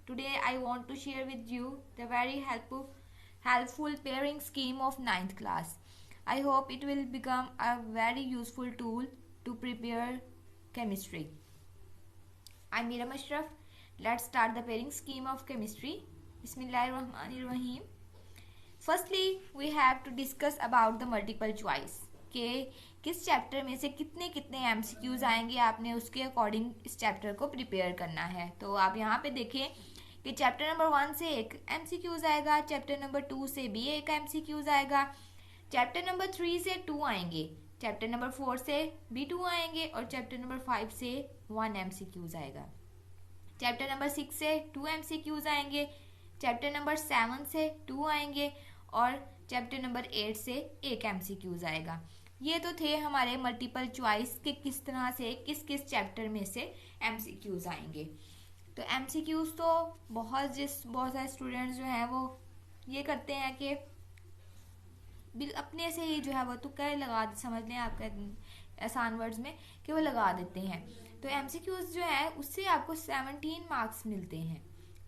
Today I want to share with you the very helpful pairing scheme of ninth class. I hope it will become a very useful tool to prepare chemistry. I'm Mira Ashraf. Let's start the pairing scheme of chemistry. Bismillahirrahmanirrahim. Firstly, we have to discuss about the multiple choice. कि किस chapter में से कितने कितने MCQs आएंगे, आपने उसके according इस चैप्टर को प्रिपेयर करना है. तो आप यहाँ पे देखें कि चैप्टर नंबर 1 से एक MCQs आएगा, चैप्टर नंबर 2 से भी एक MCQs आएगा, चैप्टर नंबर 3 से 2 आएंगे, चैप्टर नंबर 4 से भी 2 आएंगे और चैप्टर नंबर 5 से 1 MCQs आएगा. चैप्टर नंबर 6 से 2 MCQs आएंगे, चैप्टर नंबर 7 से 2 आएंगे और चैप्टर नंबर 8 से एक MCQs आएगा. ये तो थे हमारे मल्टीपल चॉइस के किस तरह से किस किस चैप्टर में से MCQs आएंगे. तो MCQs तो बहुत सारे स्टूडेंट्स जो हैं वो ये करते हैं कि अपने से ही जो है वो तुक्का लगा, समझ लें आपका आसान वर्ड्स में, कि वो लगा देते हैं. तो MCQs जो है उससे आपको 17 मार्क्स मिलते हैं.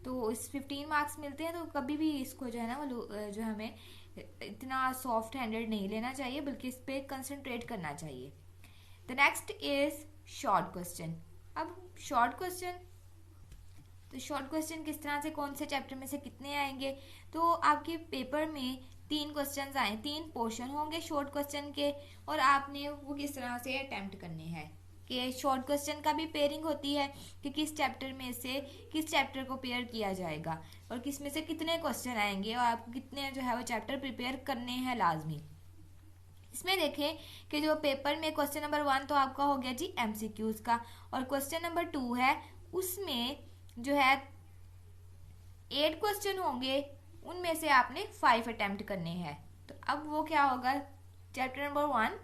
तो इस 15 मार्क्स मिलते हैं. तो कभी भी इसको जो है ना वो जो हमें इतना सॉफ्ट हैंडेड नहीं लेना चाहिए, बल्कि इस पर कंसंट्रेट करना चाहिए. The next is short question. अब शॉर्ट क्वेश्चन, तो शॉर्ट क्वेश्चन किस तरह से कौन से चैप्टर में से कितने आएंगे. तो आपके पेपर में 3 क्वेश्चन आए, 3 पोर्शन होंगे शॉर्ट क्वेश्चन के, और आपने वो किस तरह से अटेम्प्ट करने हैं. कि शॉर्ट क्वेश्चन का भी पेयरिंग होती है कि किस चैप्टर में से किस चैप्टर को पेयर किया जाएगा और किस में से कितने क्वेश्चन आएंगे और आपको कितने जो है वो चैप्टर प्रिपेयर करने हैं लाजमी. इसमें देखें कि जो पेपर में क्वेश्चन नंबर 1 तो आपका हो गया जी MCQs का, और क्वेश्चन नंबर 2 है उसमें जो है 8 क्वेश्चन होंगे, उनमें से आपने 5 अटेम्प्ट करने हैं. तो अब वो क्या होगा, चैप्टर नंबर 1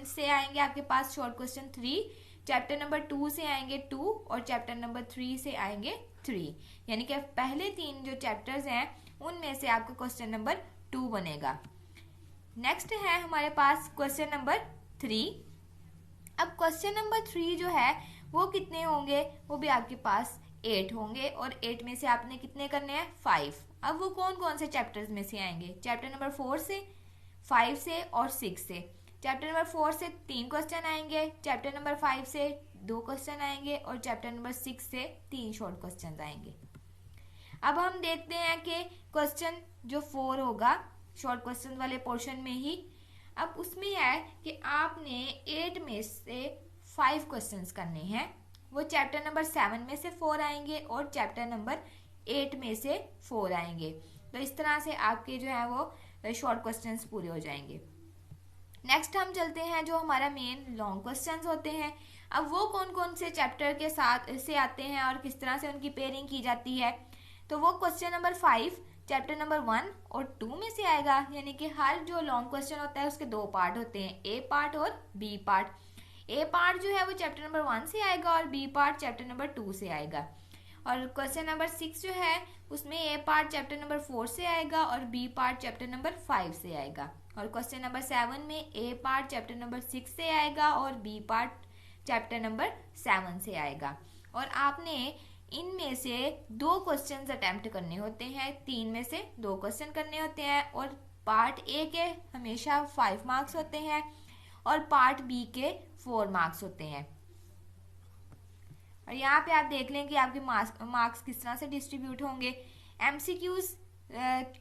से आएंगे आपके पास शॉर्ट क्वेश्चन 3, चैप्टर नंबर 2 से आएंगे 2 और चैप्टर नंबर 3 से आएंगे 3. यानी कि पहले 3 जो चैप्टर्स हैं उनमें से आपका क्वेश्चन नंबर 2 बनेगा. नेक्स्ट है हमारे पास क्वेश्चन नंबर 3. अब क्वेश्चन नंबर 3 जो है वो कितने होंगे, वो भी आपके पास 8 होंगे और 8 में से आपने कितने करने हैं, 5. अब वो कौन कौन से चैप्टर्स में से आएंगे, चैप्टर नंबर 4 से, 5 से और 6 से. चैप्टर नंबर 4 से 3 क्वेश्चन आएंगे, चैप्टर नंबर 5 से 2 क्वेश्चन आएंगे और चैप्टर नंबर 6 से 3 शॉर्ट क्वेश्चन आएंगे. अब हम देखते हैं कि क्वेश्चन जो 4 होगा शॉर्ट क्वेश्चन वाले पोर्शन में ही, अब उसमें है कि आपने 8 में से 5 क्वेश्चंस करने हैं. वो चैप्टर नंबर 7 में से 4 आएंगे और चैप्टर नंबर 8 में से 4 आएंगे. तो इस तरह से आपके जो है वो शॉर्ट क्वेश्चंस पूरे हो जाएंगे. नेक्स्ट हम चलते हैं जो हमारा मेन लॉन्ग क्वेश्चंस होते हैं. अब वो कौन कौन से चैप्टर के साथ से आते हैं और किस तरह से उनकी पेयरिंग की जाती है. तो वो क्वेश्चन नंबर 5 चैप्टर नंबर 1 और 2 में से आएगा. यानी कि हर जो लॉन्ग क्वेश्चन होता है उसके 2 पार्ट होते हैं, A पार्ट और B पार्ट. A पार्ट जो है वो चैप्टर नंबर 1 से आएगा और B पार्ट चैप्टर नंबर 2 से आएगा. और क्वेश्चन नंबर 6 जो है उसमें A पार्ट चैप्टर नंबर 4 से आएगा और B पार्ट चैप्टर नंबर 5 से आएगा. और क्वेश्चन नंबर 7 में A पार्ट चैप्टर नंबर 6 से आएगा और B पार्ट चैप्टर नंबर 7 से आएगा. और आपने इनमें से 2 क्वेश्चंस अटेम्प्ट करने होते हैं, 3 में से 2 क्वेश्चन करने होते हैं. और पार्ट A के हमेशा 5 मार्क्स होते हैं और पार्ट B के 4 मार्क्स होते हैं. और यहाँ पे आप देख लें कि आपके मार्क्स किस तरह से डिस्ट्रीब्यूट होंगे. MCQs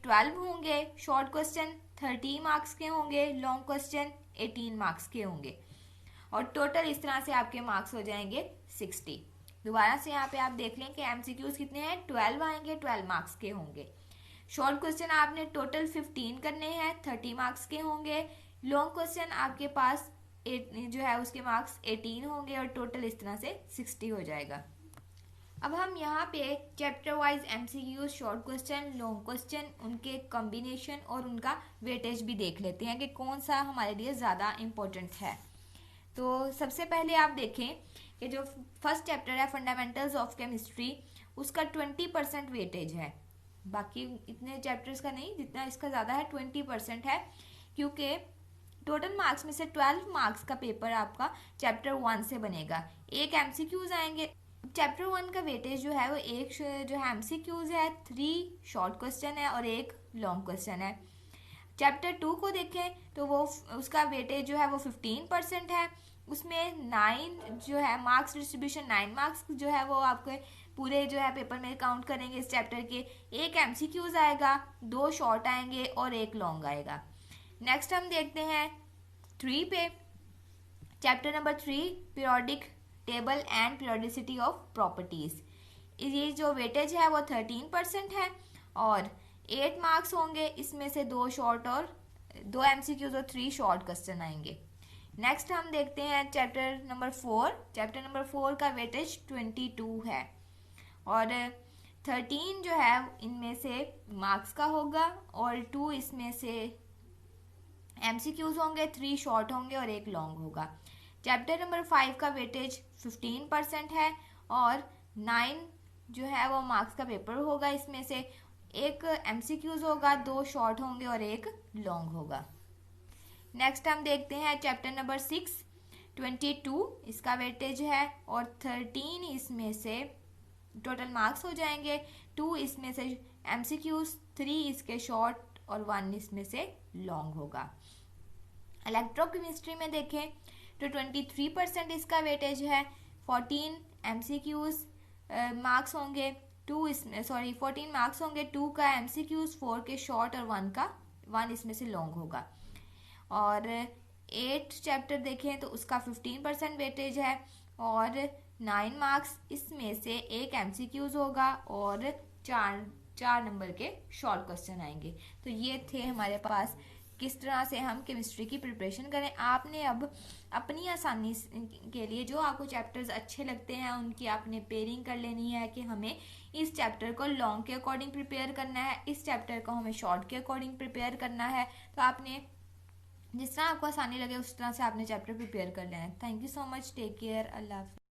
12 होंगे, शॉर्ट क्वेश्चन 30 मार्क्स के होंगे, लॉन्ग क्वेश्चन 18 मार्क्स के होंगे. और टोटल इस तरह से आपके मार्क्स हो जाएंगे 60. दोबारा से यहाँ पे आप देख लें कि MCQs कितने हैं, 12 आएंगे, 12 मार्क्स के होंगे. शॉर्ट क्वेश्चन आपने टोटल 15 करने हैं, 30 मार्क्स के होंगे. लॉन्ग क्वेश्चन आपके पास जो है उसके मार्क्स 18 होंगे और टोटल इस तरह से 60 हो जाएगा. अब हम यहाँ पे chapter wise MCQs, short question, long question, उनके कॉम्बिनेशन और उनका वेटेज भी देख लेते हैं कि कौन सा हमारे लिए ज़्यादा इम्पोर्टेंट है. तो सबसे पहले आप देखें कि जो फर्स्ट चैप्टर है फंडामेंटल्स ऑफ केमिस्ट्री, उसका 20% वेटेज है. बाकी इतने चैप्टर्स का नहीं, जितना इसका ज़्यादा है 20% है, क्योंकि टोटल मार्क्स में से 12 मार्क्स का पेपर आपका चैप्टर 1 से बनेगा. एक MCQs आएंगे चैप्टर 1 का वेटेज जो है वो एक जो है एमसीक्यूज है, 3 शॉर्ट क्वेश्चन है और एक लॉन्ग क्वेश्चन है। चैप्टर 2 को देखें तो वो उसका वेटेज जो है वो 15% है। उसमें 9 जो है मार्क्स डिस्ट्रीब्यूशन, 9 मार्क्स जो है वो आपके पूरे जो है पेपर में काउंट करेंगे इस चैप्टर के। एक एमसीक्यूज आएगा, 2 शॉर्ट आएंगे और एक लॉन्ग आएगा। नेक्स्ट हम देखते हैं 3 पे। Chapter number 3, periodic table and periodicity of properties. ये जो वेटेज है वो 13% है और 8 मार्क्स होंगे। इसमें से 2 शॉर्ट और 2 एमसीक्यूज और 3 शॉर्ट क्वेश्चन आएंगे। नेक्स्ट हम देखते हैं चैप्टर नंबर 4। चैप्टर नंबर 4 का वेटेज 22 है और 13 जो है इनमें से मार्क्स का होगा और 2 इसमें से एमसीक्यूज होंगे, 3 शॉर्ट होंगे और एक लॉन्ग होगा। चैप्टर नंबर 5 का वेटेज 15% है और 9 जो है वो मार्क्स का पेपर होगा। इसमें से एक एमसीक्यूज होगा, 2 शॉर्ट होंगे और एक लॉन्ग होगा। नेक्स्ट हम देखते हैं चैप्टर नंबर 6, 22 इसका वेटेज है और 13 इसमें से टोटल मार्क्स हो जाएंगे। 2 इसमें से एमसीक्यूज, 3 इसके शॉर्ट और 1 इसमें से लॉन्ग होगा। इलेक्ट्रोकेमिस्ट्री में देखें तो 23% इसका वेटेज है, 14 एमसीक्यूज मार्क्स होंगे, 14 मार्क्स होंगे, 2 का एमसीक्यूज, 4 के शॉर्ट और 1 इसमें से लॉन्ग होगा। और 8 चैप्टर देखें तो उसका 15% वेटेज है और 9 मार्क्स, इसमें से एक एमसीक्यूज होगा और 4 नंबर के शॉर्ट क्वेश्चन आएंगे। तो ये थे हमारे पास किस तरह से हम केमिस्ट्री की प्रिपरेशन करें। आपने अब अपनी आसानी के लिए जो आपको चैप्टर्स अच्छे लगते हैं उनकी आपने पेयरिंग कर लेनी है कि हमें इस चैप्टर को लॉन्ग के अकॉर्डिंग प्रिपेयर करना है, इस चैप्टर को हमें शॉर्ट के अकॉर्डिंग प्रिपेयर करना है। तो आपने जिस तरह आपको आसानी लगे उस तरह से आपने चैप्टर प्रिपेयर कर लेना है। Thank you so much, take care, अल्लाह हाफिज़।